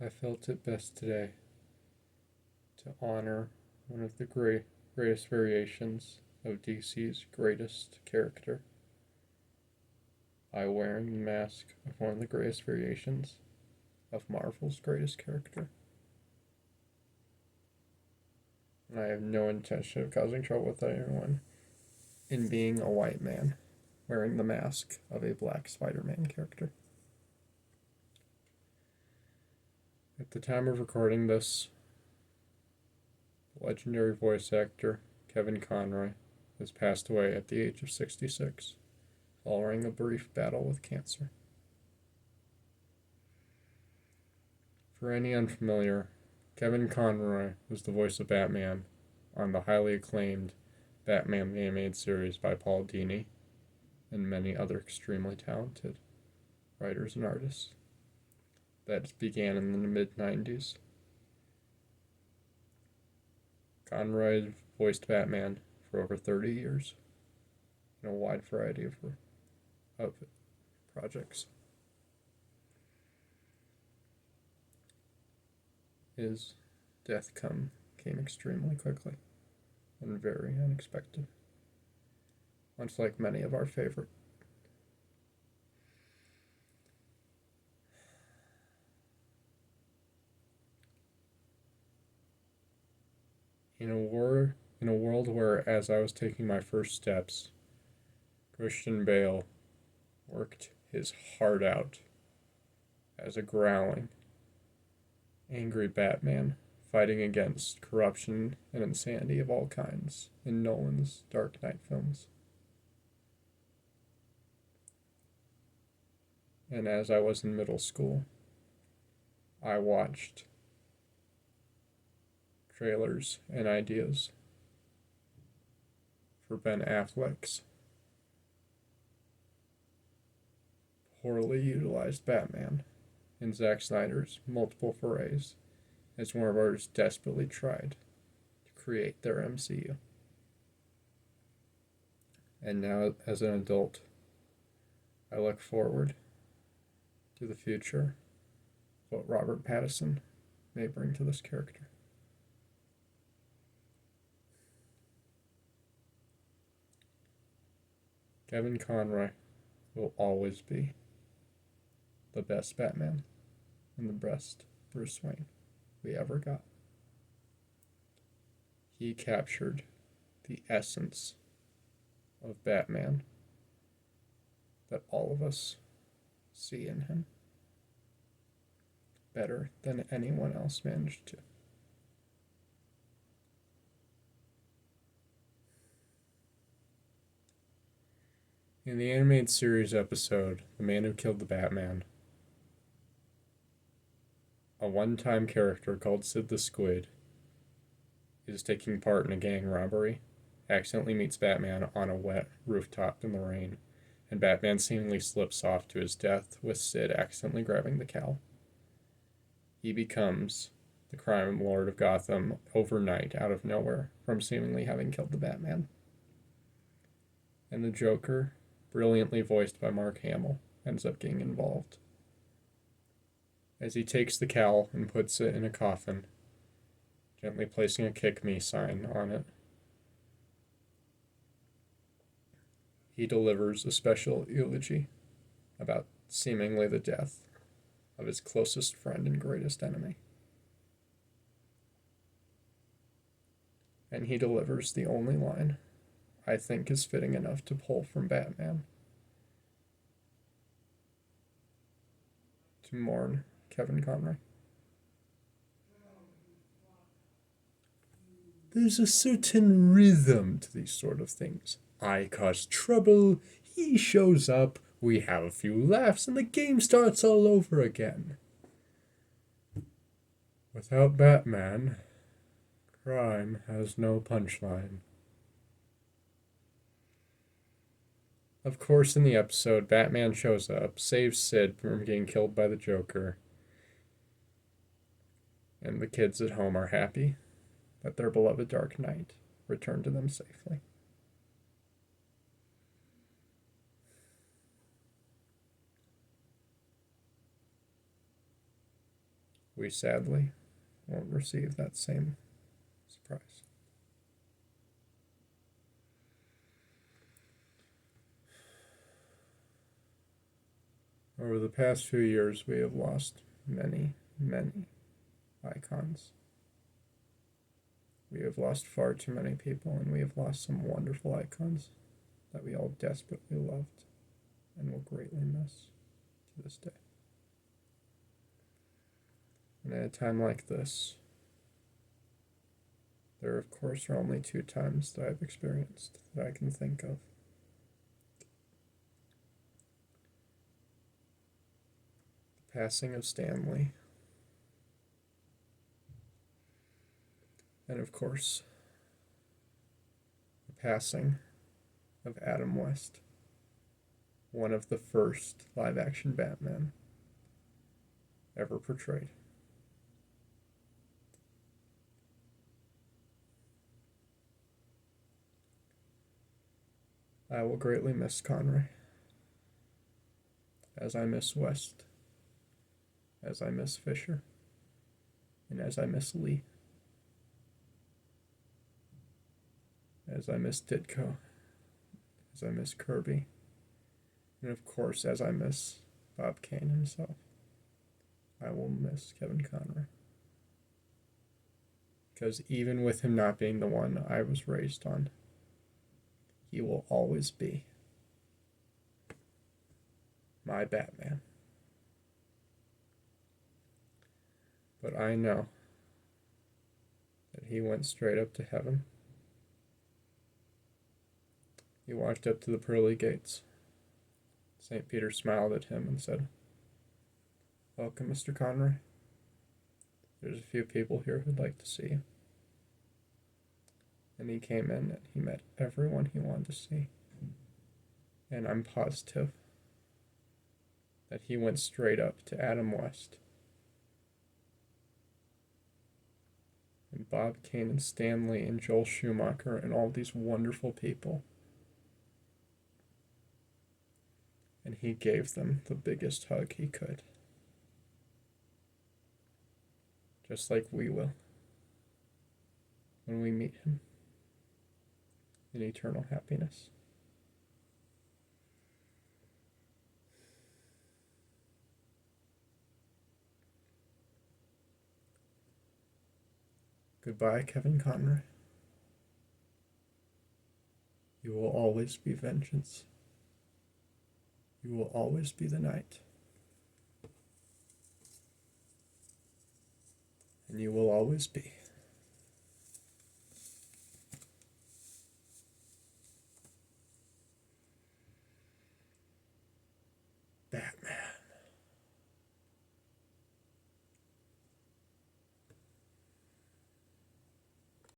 I felt it best today to honor one of the greatest variations of DC's greatest character by wearing the mask of one of the greatest variations of Marvel's greatest character. And I have no intention of causing trouble with anyone in being a white man wearing the mask of a black Spider-Man character. At the time of recording this, the legendary voice actor Kevin Conroy has passed away at the age of 66, following a brief battle with cancer. For any unfamiliar, Kevin Conroy was the voice of Batman on the highly acclaimed Batman the Animated Series by Paul Dini and many other extremely talented writers and artists that began in the mid-90s. Conroy voiced Batman for over 30 years in a wide variety of projects. His death came extremely quickly and very unexpected, much like many of our favorite. In a world where, as I was taking my first steps, Christian Bale worked his heart out as a growling, angry Batman fighting against corruption and insanity of all kinds in Nolan's Dark Knight films. And as I was in middle school, I watched trailers and ideas for Ben Affleck's poorly utilized Batman in Zack Snyder's multiple forays as Warner Bros. Desperately tried to create their MCU. And now, as an adult, I look forward to the future, what Robert Pattinson may bring to this character. Kevin Conroy will always be the best Batman and the best Bruce Wayne we ever got. He captured the essence of Batman that all of us see in him better than anyone else managed to. In the animated series episode, The Man Who Killed the Batman, a one-time character called Sid the Squid is taking part in a gang robbery, accidentally meets Batman on a wet rooftop in the rain, and Batman seemingly slips off to his death with Sid accidentally grabbing the cowl. He becomes the crime lord of Gotham overnight out of nowhere from seemingly having killed the Batman. And the Joker, brilliantly voiced by Mark Hamill, ends up getting involved. As he takes the cowl and puts it in a coffin, gently placing a "Kick Me" sign on it, he delivers a special eulogy about seemingly the death of his closest friend and greatest enemy. And he delivers the only line I think is fitting enough to pull from Batman to mourn Kevin Conroy. There's a certain rhythm to these sort of things. I cause trouble, he shows up, we have a few laughs, and the game starts all over again. Without Batman, crime has no punchline. Of course, in the episode, Batman shows up, saves Sid from getting killed by the Joker, and the kids at home are happy that their beloved Dark Knight returned to them safely. we sadly won't receive that same surprise. Over the past few years, we have lost many, many icons. We have lost far too many people, and we have lost some wonderful icons that we all desperately loved and will greatly miss to this day. And at a time like this, there of course are only two times that I've experienced that I can think of. The passing of Stanley, and of course, the passing of Adam West, one of the first live-action Batman ever portrayed. I will greatly miss Conroy, as I miss West, as I miss Fisher, and as I miss Lee, as I miss Ditko, as I miss Kirby, and of course as I miss Bob Kane himself. I will miss Kevin Conroy. Because even with him not being the one I was raised on, he will always be my Batman. But I know that he went straight up to heaven. He walked up to the pearly gates. St. Peter smiled at him and said, "Welcome, Mr. Conroy. There's a few people here who'd like to see you." And he came in and he met everyone he wanted to see. And I'm positive that he went straight up to Adam West. And Bob Kane and Stanley and Joel Schumacher and all these wonderful people. And he gave them the biggest hug he could. Just like we will when we meet him in eternal happiness. Goodbye, Kevin Conroy. You will always be vengeance. You will always be the night. And you will always be Batman.